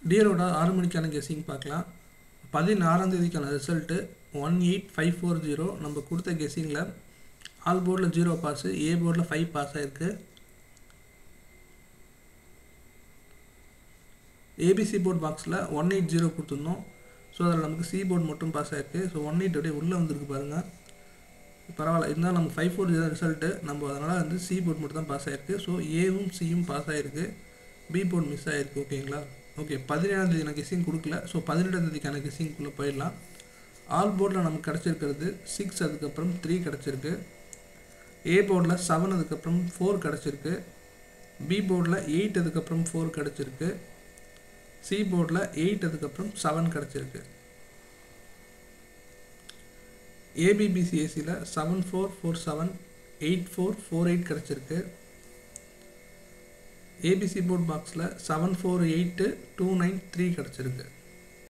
டியரோட 6 மணிக்கான கெஸ்ஸிங் பார்க்கலாம். 16ஆம் தேதிக்கான ரிசல்ட்டு 18540. நம்ம கொடுத்த கெஸ்ஸிங்கில் ஆல் போர்டில் 0 பாஸு, ஏ போர்டில் 5 பாஸ் ஆகிருக்கு. ஏபிசி போர்ட் பாக்ஸில் 180 கொடுத்துருந்தோம். ஸோ அதில் நமக்கு சி போர்டு மட்டும் பாஸ் ஆகிருக்கு. ஸோ 180 அப்படியே உள்ளே வந்துருக்கு பாருங்கள். பரவாயில்ல, இருந்தால் நமக்கு 540 ரிசல்ட்டு. நம்ம அதனால் வந்து சி போர்ட் மட்டும் தான் பாஸ் ஆகிருக்கு. ஸோ ஏவும் சியும் பாஸ் ஆகிருக்கு, பி போர்டு மிஸ் ஆகிருக்கு. ஓகேங்களா? ஓகே, 17ஆம் தேதி நான் கெஸ்ஸிங் கொடுக்கல. ஸோ 18ஆம் தேதிக்கான கெஸ்ஸிங்குள்ளே போயிடலாம். ஆல் போர்டில் நமக்கு கிடச்சிருக்கிறது 6, அதுக்கப்புறம் 3 கிடச்சிருக்கு. ஏ போர்டில் 7, அதுக்கப்புறம் 4 கிடச்சிருக்கு. பி போர்டில் 8, அதுக்கப்புறம் 4 கிடச்சிருக்கு. சி போர்டில் 8, அதுக்கப்புறம் 7 கிடச்சிருக்கு. ஏபிபிசிஎஸ்சியில் 7447, 8448 கிடச்சிருக்கு. ஏபிசி போர்ட் பாக்ஸில் 748293 கிடச்சிருக்கு.